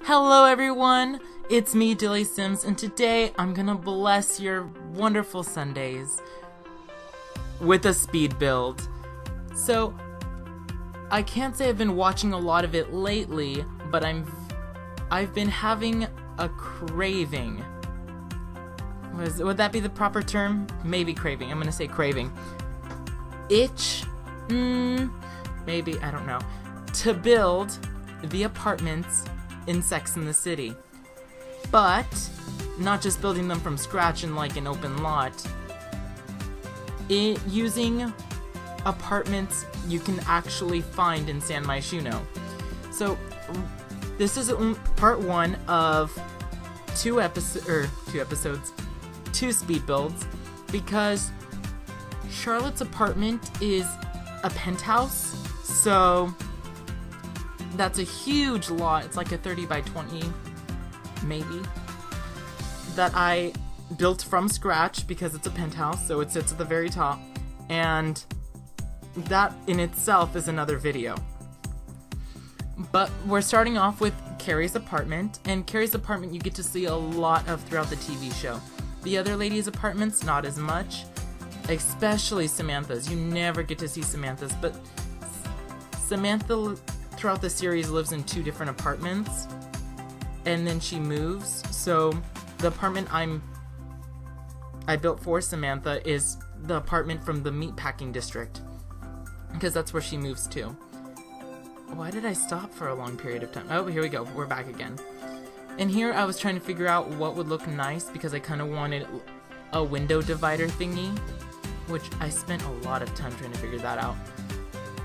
Hello everyone, it's me, Dilly Sims, and today I'm gonna bless your wonderful Sundays with a speed build. So, I can't say I've been watching a lot of it lately, but I've been having a craving. Would that be the proper term? Maybe craving. I'm gonna say craving. Itch? Maybe, I don't know. To build the apartments in Sex and the City. But not just building them from scratch in like an open lot. Using apartments you can actually find in San Myschuno. So this is part one of two speed builds, because Charlotte's apartment is a penthouse, so that's a huge lot. It's like a 30 by 20, maybe, that I built from scratch because it's a penthouse, so it sits at the very top, and that in itself is another video. But we're starting off with Carrie's apartment, and Carrie's apartment you get to see a lot of throughout the TV show. The other ladies' apartments, not as much, especially Samantha's. You never get to see Samantha's, but Samantha throughout the series lives in two different apartments, and then she moves. So the apartment I built for Samantha is the apartment from the meatpacking district, because that's where she moves to. Why did I stop for a long period of time? Oh, here we go. We're back again. And here I was trying to figure out what would look nice, because I kind of wanted a window divider thingy, which I spent a lot of time trying to figure that out.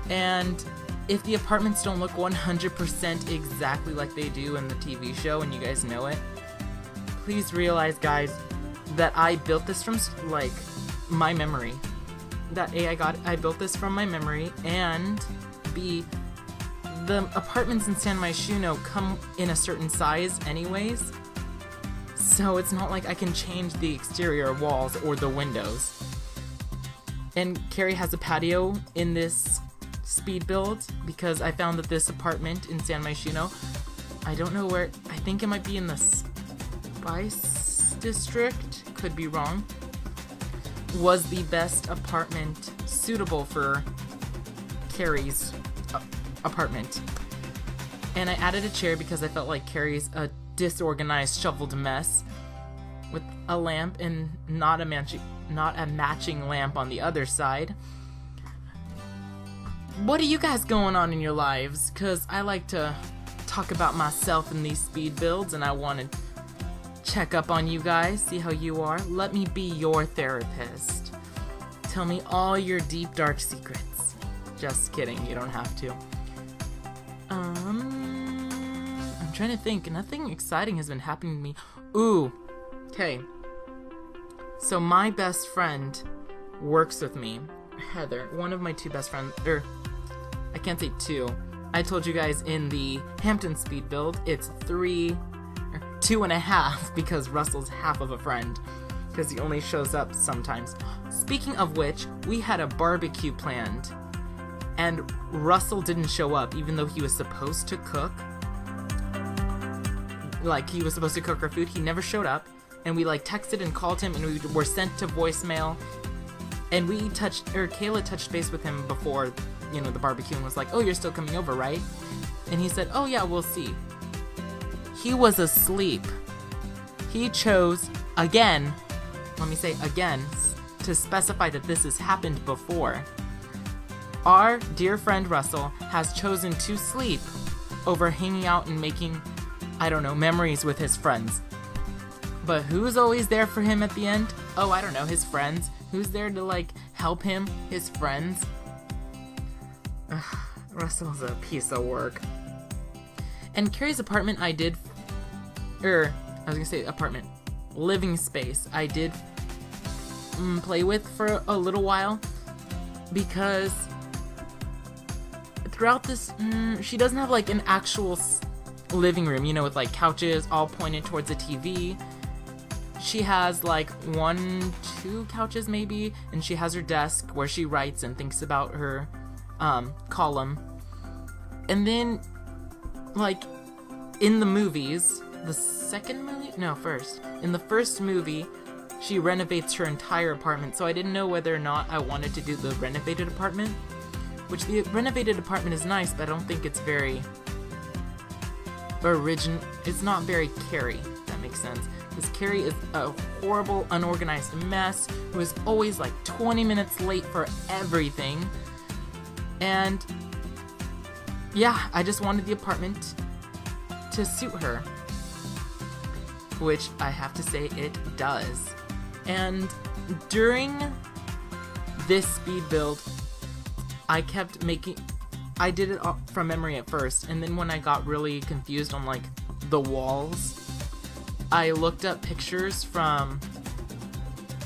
And if the apartments don't look 100% exactly like they do in the TV show, and you guys know it, please realize, guys, that I built this from, like, my memory. That A, I built this from my memory, and B, the apartments in San Myschuno come in a certain size anyways, so it's not like I can change the exterior walls or the windows. And Carrie has a patio in this speed build, because I found that this apartment in San Myschuno, I don't know where, I think it might be in the Spice District, could be wrong, was the best apartment suitable for Carrie's apartment. And I added a chair because I felt like Carrie's a disorganized, shoveled mess with a lamp and not a matching lamp on the other side. What are you guys going on in your lives? Because I like to talk about myself in these speed builds, and I want to check up on you guys, see how you are. Let me be your therapist. Tell me all your deep, dark secrets. Just kidding, you don't have to. I'm trying to think. Nothing exciting has been happening to me. Ooh, okay. So my best friend works with me. Heather, one of my two best friends, I can't say two. I told you guys in the Hampton speed build, it's 2.5, because Russell's half of a friend, because he only shows up sometimes. Speaking of which, we had a barbecue planned, and Russell didn't show up, even though he was supposed to cook. Like, he was supposed to cook our food. He never showed up, and we like texted and called him, and we were sent to voicemail. And Kayla touched base with him before, you know, the barbecue, and was like, "Oh, you're still coming over, right?" And he said, "Oh yeah, we'll see." He was asleep. He chose, again, let me say again, to specify that this has happened before. Our dear friend Russell has chosen to sleep over hanging out and making, I don't know, memories with his friends. But who's always there for him at the end? Oh, I don't know, his friends. Who's there to, like, help him? His friends. Ugh, Russell's a piece of work. And Carrie's apartment living space, I did play with for a little while, because throughout this, she doesn't have, like, an actual living room, you know, with, like, couches all pointed towards a TV. She has like 1-2 couches maybe, and she has her desk where she writes and thinks about her column. And then, like, in the movies, the second movie? No, first. In the first movie, she renovates her entire apartment, so I didn't know whether or not I wanted to do the renovated apartment, which the renovated apartment is nice, but I don't think it's very original. It's not very Carrie, if that makes sense. Because Carrie is a horrible, unorganized mess who is always like 20 minutes late for everything. And yeah, I just wanted the apartment to suit her, which I have to say it does. And during this speed build, I did it from memory at first, and then when I got really confused on like the walls, I looked up pictures from,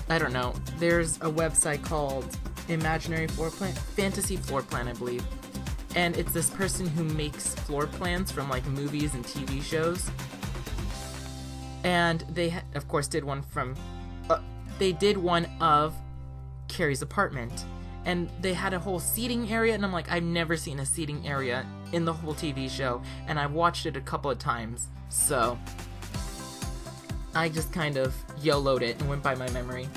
I don't know, there's a website called Imaginary Floor Plan, Fantasy Floor Plan, I believe. And it's this person who makes floor plans from like movies and TV shows. And they, of course, did one of Carrie's apartment. And they had a whole seating area, and I'm like, I've never seen a seating area in the whole TV show, and I've watched it a couple of times, so I just kind of YOLO'd it and went by my memory.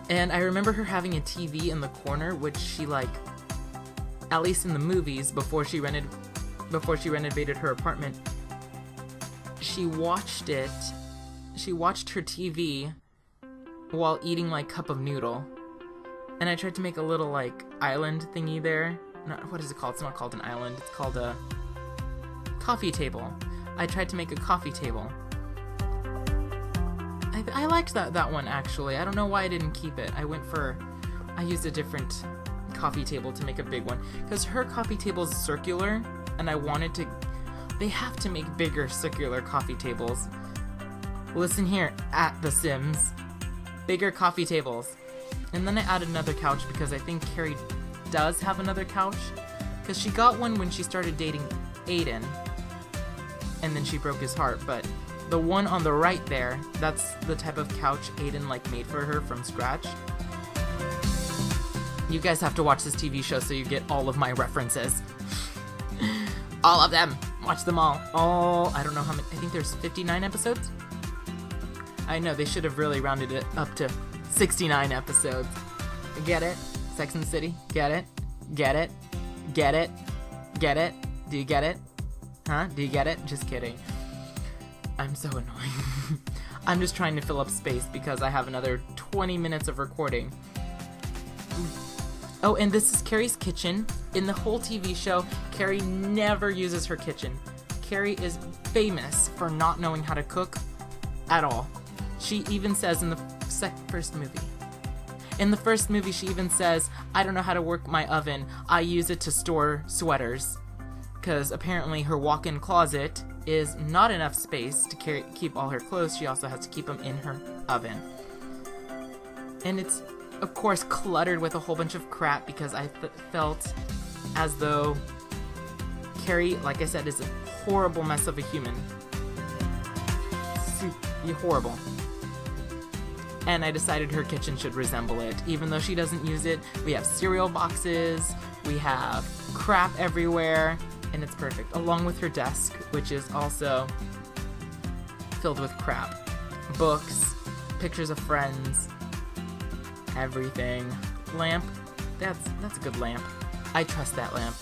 And I remember her having a TV in the corner, which she, like, at least in the movies, before she renovated her apartment, she watched her TV while eating, like, cup of noodle. And I tried to make a little, like, island thingy there. What is it called? It's not called an island. It's called a coffee table. I tried to make a coffee table. I liked that one, actually. I don't know why I didn't keep it. I used a different coffee table to make a big one. Because her coffee table is circular, and I wanted to... They have to make bigger circular coffee tables. Listen here, at The Sims. Bigger coffee tables. And then I added another couch because I think Carrie does have another couch. Because she got one when she started dating Aiden. And then she broke his heart. But the one on the right there, that's the type of couch Aiden like made for her from scratch. You guys have to watch this TV show so you get all of my references. All of them. Watch them all. I don't know how many. I think there's 59 episodes. I know, they should have really rounded it up to 69 episodes. Get it? Sex and the City? Get it? Get it? Get it? Get it? Do you get it? Huh? Do you get it? Just kidding. I'm so annoying. I'm just trying to fill up space because I have another 20 minutes of recording. Oh, and this is Carrie's kitchen. In the whole TV show, Carrie never uses her kitchen. Carrie is famous for not knowing how to cook at all. She even says in the first movie. In the first movie, she even says, I don't know how to work my oven. I use it to store sweaters. Because apparently her walk-in closet is not enough space to keep all her clothes. She also has to keep them in her oven. And it's, of course, cluttered with a whole bunch of crap because I felt as though Carrie, like I said, is a horrible mess of a human. Horrible. And I decided her kitchen should resemble it. Even though she doesn't use it, we have cereal boxes, we have crap everywhere, and it's perfect. Along with her desk, which is also filled with crap. Books, pictures of friends, everything. Lamp, that's a good lamp. I trust that lamp.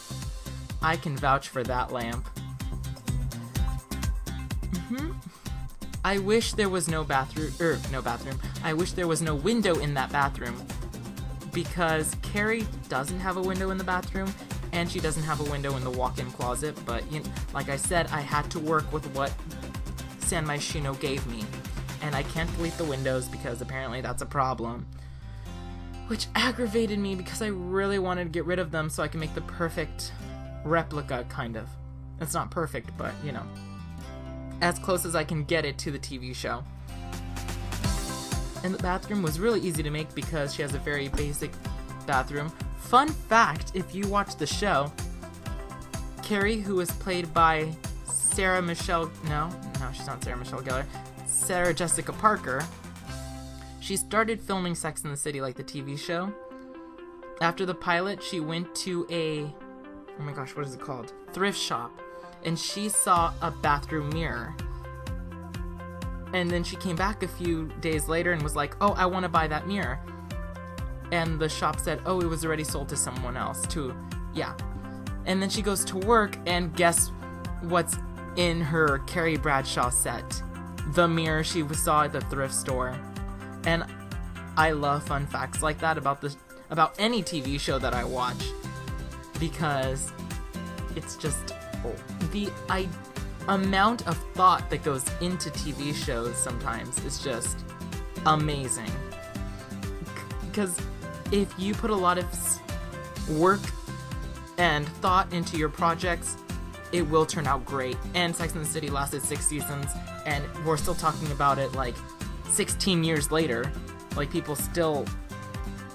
I can vouch for that lamp. I wish there was no bathroom. I wish there was no window in that bathroom. Because Carrie doesn't have a window in the bathroom, and she doesn't have a window in the walk-in closet, but like I said, I had to work with what San Myschuno gave me. And I can't delete the windows because apparently that's a problem. Which aggravated me because I really wanted to get rid of them so I can make the perfect replica, kind of. It's not perfect, but, you know, as close as I can get it to the TV show. And the bathroom was really easy to make because she has a very basic bathroom. Fun fact, if you watch the show, Carrie, who was played by Sarah Michelle... No, she's not Sarah Michelle Gellar. Sarah Jessica Parker. She started filming Sex and the City, like the TV show. After the pilot, she went to a... Oh my gosh, what is it called? Thrift shop. and she saw a bathroom mirror. And then she came back a few days later and was like, oh, I want to buy that mirror. And the shop said, oh, it was already sold to someone else, too. Yeah. And then she goes to work, and guess what's in her Carrie Bradshaw set? The mirror she saw at the thrift store. And I love fun facts like that about any TV show that I watch, because it's just the amount of thought that goes into TV shows sometimes is just amazing. Because if you put a lot of work and thought into your projects, it will turn out great. And Sex and the City lasted 6 seasons, and we're still talking about it like 16 years later. Like, people still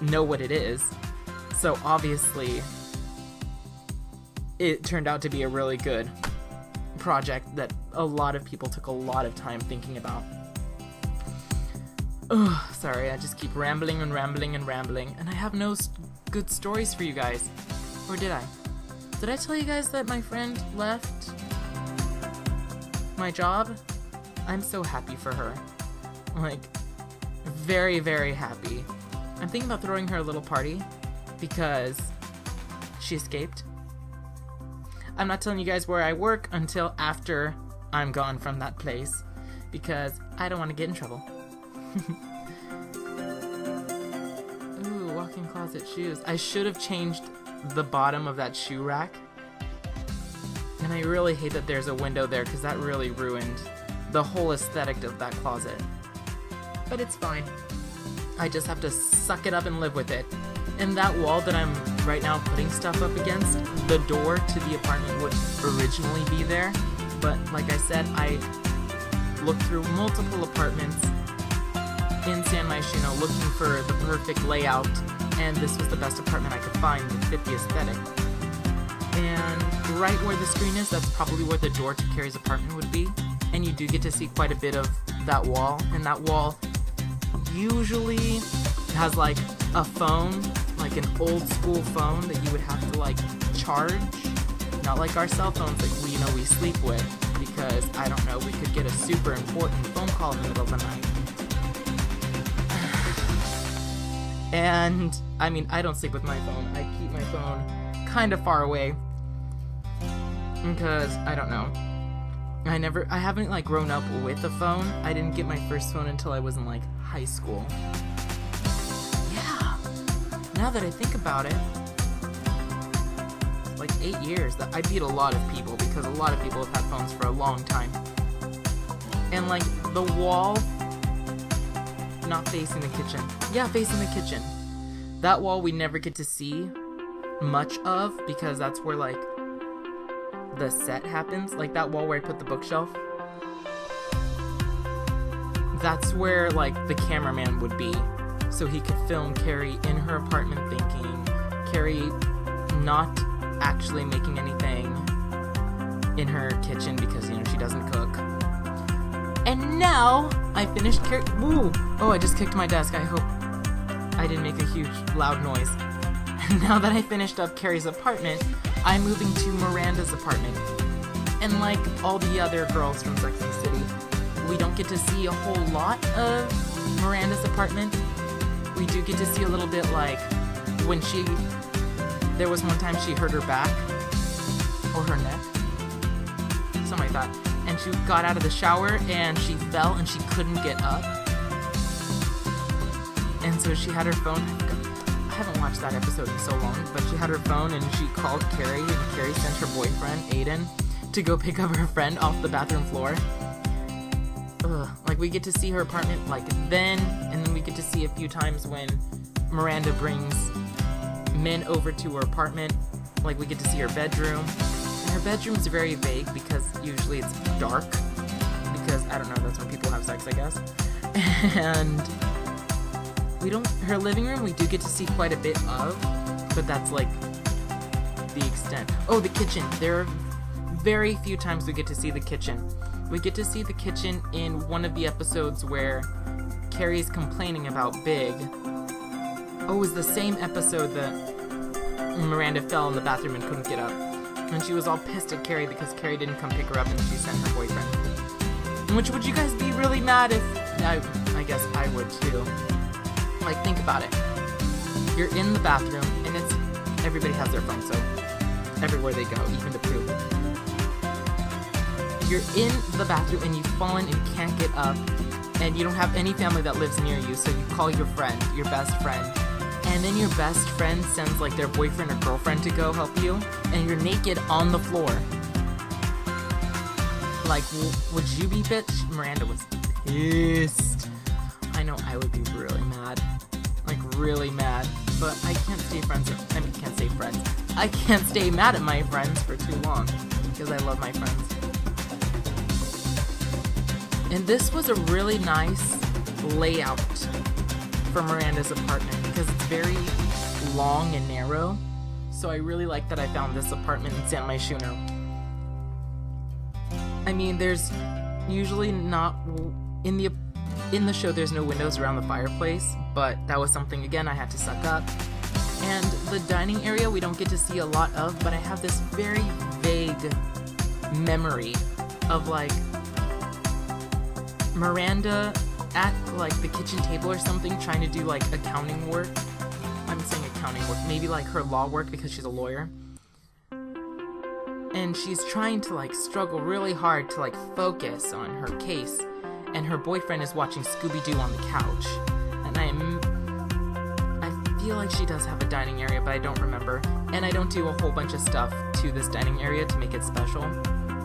know what it is. So obviously, it turned out to be a really good project that a lot of people took a lot of time thinking about. Ugh, sorry, I just keep rambling and rambling and rambling, and I have no good stories for you guys. Or did I? Did I tell you guys that my friend left my job? I'm so happy for her. Like, very, very happy. I'm thinking about throwing her a little party because she escaped. I'm not telling you guys where I work until after I'm gone from that place, because I don't want to get in trouble. Ooh, walk-in closet shoes. I should have changed the bottom of that shoe rack. And I really hate that there's a window there, because that really ruined the whole aesthetic of that closet. But it's fine. I just have to suck it up and live with it. And that wall that I'm right now putting stuff up against, the door to the apartment would originally be there. But like I said, I looked through multiple apartments in San Myschuno looking for the perfect layout, and this was the best apartment I could find that fit the aesthetic. And right where the screen is, that's probably where the door to Carrie's apartment would be. And you do get to see quite a bit of that wall, and that wall usually has like a phone, like an old school phone that you would have to like charge, not like our cell phones that we sleep with, because I don't know, we could get a super important phone call in the middle of the night. And I mean, I don't sleep with my phone. I keep my phone kind of far away because I don't know. I haven't like grown up with a phone. I didn't get my first phone until I was in like high school. Yeah. Now that I think about it, like 8 years. That I beat a lot of people, because a lot of people have had phones for a long time. And like the wall, not facing the kitchen. Yeah, facing the kitchen. That wall we never get to see much of, because that's where like the set happens. Like that wall where I put the bookshelf, that's where like the cameraman would be, so he could film Carrie in her apartment thinking, Carrie not actually making anything in her kitchen because, you know, she doesn't cook. And now I finished Carrie. Woo! Oh, I just kicked my desk. I hope I didn't make a huge loud noise. Now that I finished up Carrie's apartment, I'm moving to Miranda's apartment. And like all the other girls from Sex and the City, we don't get to see a whole lot of Miranda's apartment. We do get to see a little bit, like when there was one time she hurt her back or her neck, something like that, and she got out of the shower and she fell and she couldn't get up, and so she had her phone. I haven't watched that episode in so long, but she had her phone and she called Carrie, and Carrie sent her boyfriend Aiden to go pick up her friend off the bathroom floor. Ugh. Like, we get to see her apartment like then, and then we get to see a few times when Miranda brings men over to her apartment. Like, we get to see her bedroom, and her bedroom's very vague because usually it's dark, because I don't know, that's when people have sex, I guess. And her living room we do get to see quite a bit of, but that's like the extent. Oh, the kitchen. There are very few times we get to see the kitchen. We get to see the kitchen in one of the episodes where Carrie's complaining about Big. Oh, it was the same episode that Miranda fell in the bathroom and couldn't get up. And she was all pissed at Carrie because Carrie didn't come pick her up and she sent her boyfriend. Which, would you guys be really mad if... I guess I would too. Like, think about it. You're in the bathroom and it's... Everybody has their phone, so... Everywhere they go, even to poop. You're in the bathroom and you've fallen and can't get up. And you don't have any family that lives near you, so you call your friend, your best friend. And then your best friend sends like their boyfriend or girlfriend to go help you, and you're naked on the floor. Like, would you be bitch? Miranda was pissed. I know I would be really mad. Like, really mad. But I can't stay friends. I mean, can't stay friends. I can't stay mad at my friends for too long, because I love my friends. And this was a really nice layout for Miranda's apartment because it's very long and narrow. So I really like that I found this apartment in San Myschuno. I mean, there's usually not in the show there's no windows around the fireplace, but that was something again I had to suck up. And the dining area we don't get to see a lot of, but I have this very vague memory of like Miranda at like the kitchen table or something trying to do like accounting work. I'm saying accounting work, maybe like her law work because she's a lawyer. And she's trying to like struggle really hard to like focus on her case, and her boyfriend is watching Scooby-Doo on the couch. And I feel like she does have a dining area, but I don't remember. And I don't do a whole bunch of stuff to this dining area to make it special.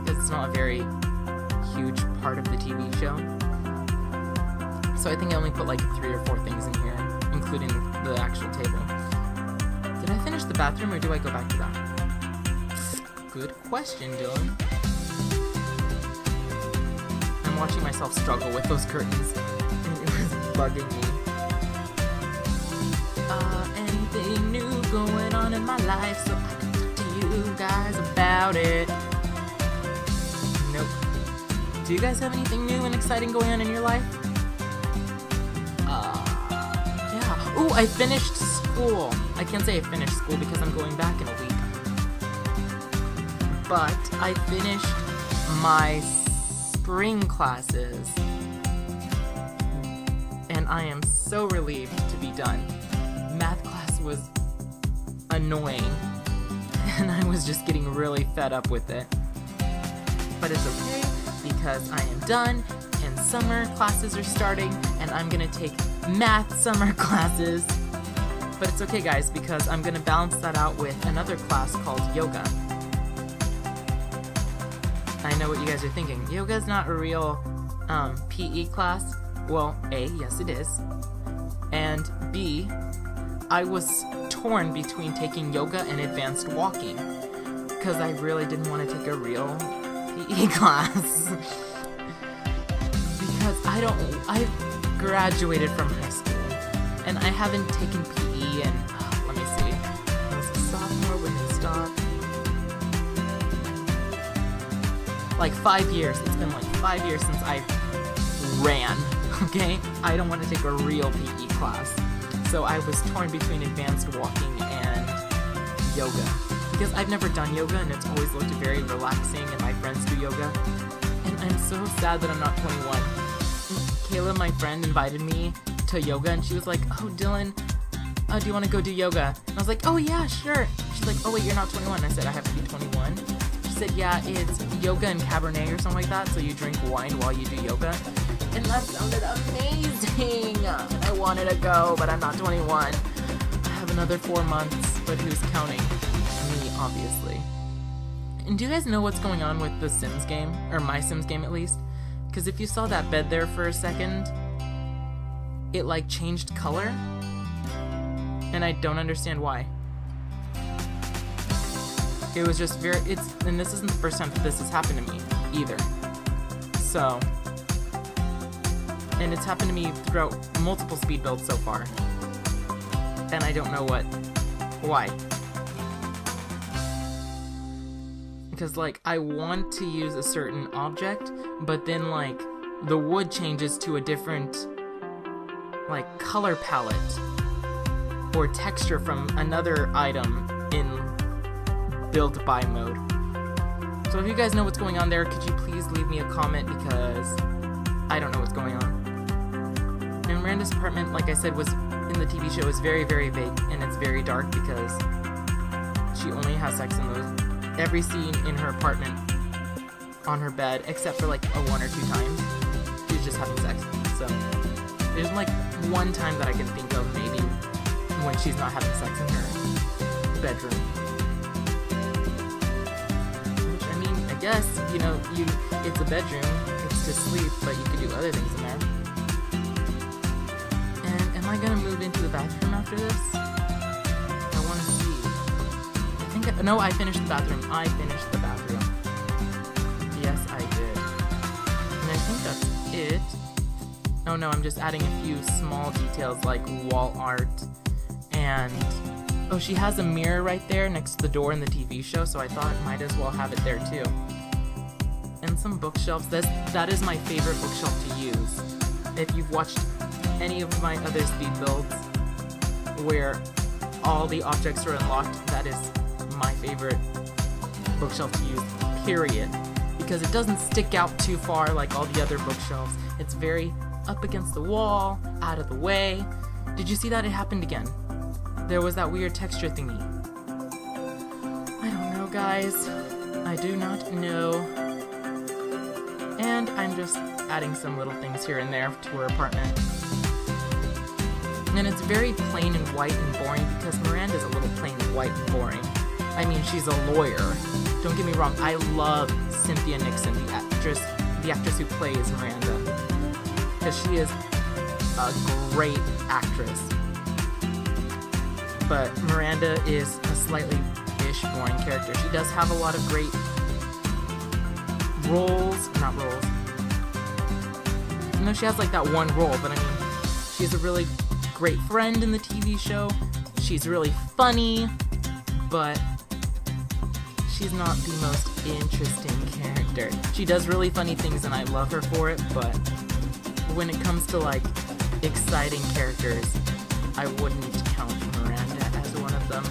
It's not a very huge part of the TV show. So I think I only put like 3 or 4 things in here, including the actual table. Did I finish the bathroom or do I go back to that? Good question, Dylan. I'm watching myself struggle with those curtains, and it was bugging me. Anything new going on in my life, so I can talk to you guys about it. Nope. Do you guys have anything new and exciting going on in your life? Yeah. Ooh, I finished school. I can't say I finished school because I'm going back in a week. But I finished my spring classes. And I am so relieved to be done. Math class was annoying. And I was just getting really fed up with it. But it's okay, because I am done, and summer classes are starting, and I'm gonna take math summer classes. But it's okay, guys, because I'm gonna balance that out with another class called yoga. I know what you guys are thinking. Yoga's not a real PE class. Well, A, yes it is. And B, I was torn between taking yoga and advanced walking, because I really didn't want to take a real PE class. Because I graduated from high school, and I haven't taken PE in, let me see, I was a sophomore when they stopped. Like 5 years. It's been like 5 years since I ran, okay? I don't want to take a real PE class. So I was torn between advanced walking and yoga. Because I've never done yoga, and it's always looked very relaxing, and my friends do yoga. And I'm so sad that I'm not 21. Kayla, my friend, invited me to yoga, and she was like, oh, Dylan, do you want to go do yoga? And I was like, oh, yeah, sure. She's like, oh, wait, you're not 21. I said, I have to be 21. She said, yeah, it's yoga and Cabernet or something like that, so you drink wine while you do yoga. And that sounded amazing! I wanted to go, but I'm not 21. I have another 4 months, but who's counting? Me, obviously. And do you guys know what's going on with the Sims game? Or my Sims game, at least? Because if you saw that bed there for a second, it, like, changed color. And I don't understand why. It was just very... and this isn't the first time that this has happened to me, either. So... and it's happened to me throughout multiple speed builds so far. And I don't know why. Because, like, I want to use a certain object, but then, like, the wood changes to a different, like, color palette or texture from another item in build by mode. So if you guys know what's going on there, could you please leave me a comment, because I don't know what's going on. And Miranda's apartment, like I said, was in the TV show, is very, very vague, and it's very dark because she only has sex in every scene in her apartment on her bed, except for like one or two times. She's just having sex. So there's like one time that I can think of, maybe, when she's not having sex in her bedroom. Which, I mean, I guess, you know, it's a bedroom, it's to sleep, but you could do other things in there. And am I gonna move into the bathroom after this? I wanna see. No, I finished the bathroom. I finished the bathroom. Yes, I did. And I think that's it. Oh no, I'm just adding a few small details like wall art and... Oh, she has a mirror right there next to the door in the TV show, so I thought I might as well have it there too. And some bookshelves. That is my favorite bookshelf to use. If you've watched any of my other speed builds where all the objects are unlocked, that is my favorite bookshelf to use, period. Because it doesn't stick out too far like all the other bookshelves. It's very up against the wall, out of the way. Did you see that? It happened again. There was that weird texture thingy. I don't know, guys. I do not know. And I'm just adding some little things here and there to her apartment. And it's very plain and white and boring because Miranda's a little plain and white and boring. I mean, she's a lawyer. Don't get me wrong, I love Cynthia Nixon, the actress who plays Miranda. Because she is a great actress. But Miranda is a slightly-ish boring character. She does have a lot of great roles. Not roles. No, she has like that one role, but I mean, she's a really great friend in the TV show. She's really funny, but she's not the most interesting character. She does really funny things and I love her for it, but when it comes to like exciting characters, I wouldn't count Miranda as one of them.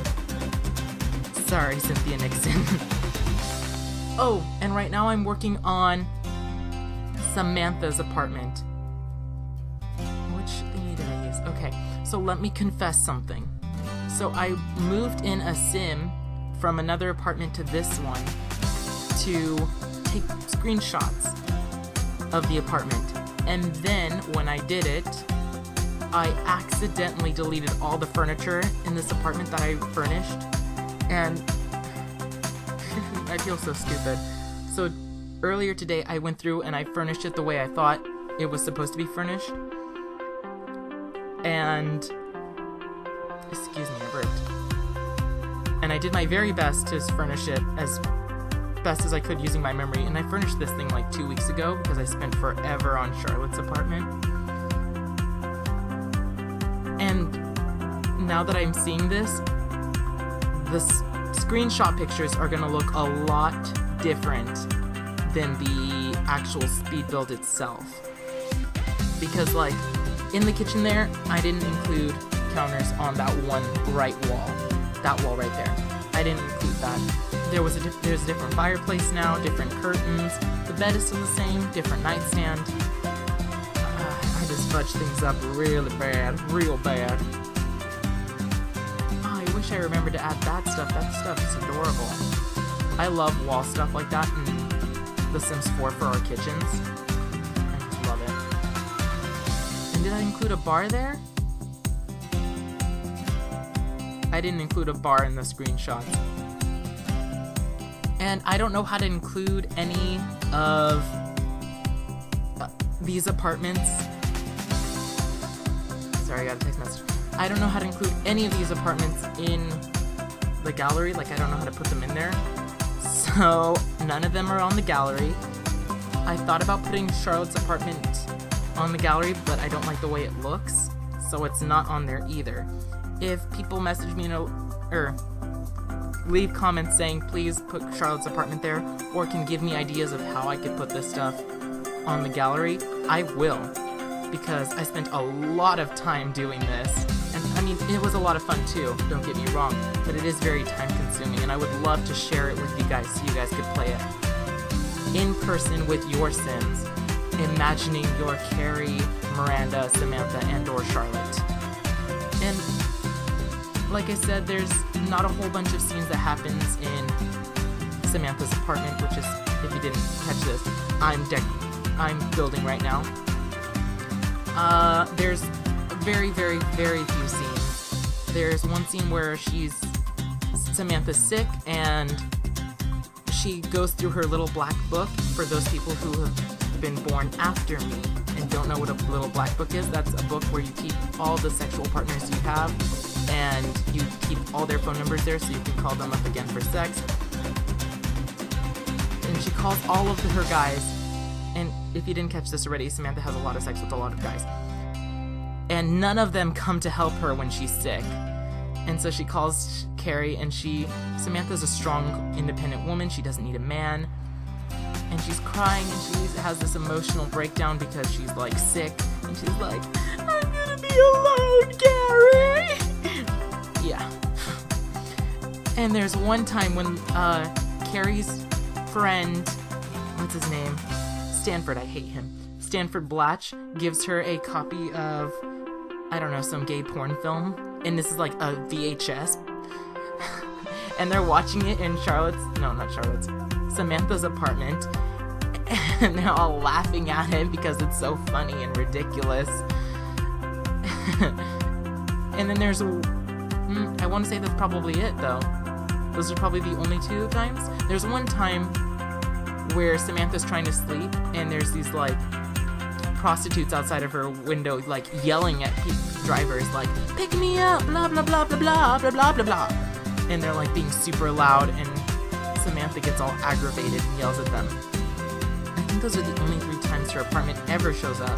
Sorry, Cynthia Nixon. Oh, and right now I'm working on Samantha's apartment. Which thingy did I use? Okay, so let me confess something. So I moved in a sim from another apartment to this one to take screenshots of the apartment. And then when I did it, I accidentally deleted all the furniture in this apartment that I furnished. And I feel so stupid. So earlier today I went through and I furnished it the way I thought it was supposed to be furnished. And excuse me, I burped. And I did my very best to furnish it as best as I could using my memory. And I furnished this thing like 2 weeks ago because I spent forever on Charlotte's apartment. And now that I'm seeing this, the screenshot pictures are going to look a lot different than the actual speed build itself. Because like in the kitchen there, I didn't include counters on that one right wall. That wall right there. I didn't include that. There's a different fireplace now, different curtains. The bed is still the same, different nightstand. I just fudged things up really bad, real bad. Oh, I wish I remembered to add that stuff. That stuff is adorable. I love wall stuff like that in The Sims 4 for our kitchens. I just love it. And did I include a bar there? I didn't include a bar in the screenshots. And I don't know how to include any of these apartments. Sorry, I got a text message. I don't know how to include any of these apartments in the gallery. Like, I don't know how to put them in there. So, none of them are on the gallery. I thought about putting Charlotte's apartment on the gallery, but I don't like the way it looks. So it's not on there either. If people message me or leave comments saying please put Charlotte's apartment there, or can give me ideas of how I could put this stuff on the gallery, I will, because I spent a lot of time doing this. And I mean, it was a lot of fun too, don't get me wrong, but it is very time consuming and I would love to share it with you guys so you guys could play it. in person with your Sims, imagining you're Carrie, Miranda, Samantha, and or Charlotte. And like I said, there's not a whole bunch of scenes that happens in Samantha's apartment, which is, if you didn't catch this, I'm building right now. There's very, very, very few scenes. There's one scene where Samantha's sick, and she goes through her little black book. For those people who have been born after me and don't know what a little black book is, that's a book where you keep all the sexual partners you have, and you keep all their phone numbers there so you can call them up again for sex. And she calls all of her guys, and if you didn't catch this already, Samantha has a lot of sex with a lot of guys. And none of them come to help her when she's sick. And so she calls Carrie, and Samantha's a strong, independent woman. She doesn't need a man. And she's crying, and she has this emotional breakdown because she's, like, sick. And she's like, I'm gonna be alone, Carrie! Yeah. And there's one time when Carrie's friend, what's his name? Stanford, I hate him. Stanford Blatch gives her a copy of, I don't know, some gay porn film. And this is like a VHS. And they're watching it in Samantha's apartment. And they're all laughing at him because it's so funny and ridiculous. And then there's, I want to say that's probably it though. Those are probably the only two times. There's one time where Samantha's trying to sleep, and there's these like prostitutes outside of her window, like yelling at drivers, like, pick me up, blah blah blah blah blah blah blah blah blah. And they're like being super loud, and Samantha gets all aggravated and yells at them. I think those are the only 3 times her apartment ever shows up.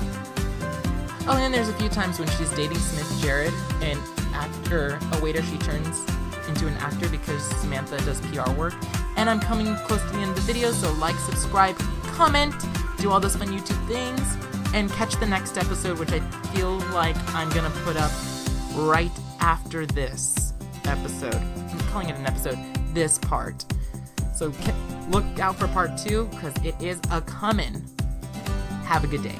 Oh, and then there's a few times when she's dating Smith Jared, and after a waiter, she turns into an actor because Samantha does PR work. And I'm coming close to the end of the video, so like, subscribe, comment, do all those fun YouTube things, and catch the next episode, which I feel like I'm gonna put up right after this episode. I'm calling it an episode, this part. So look out for part 2, because it is a-coming. Have a good day.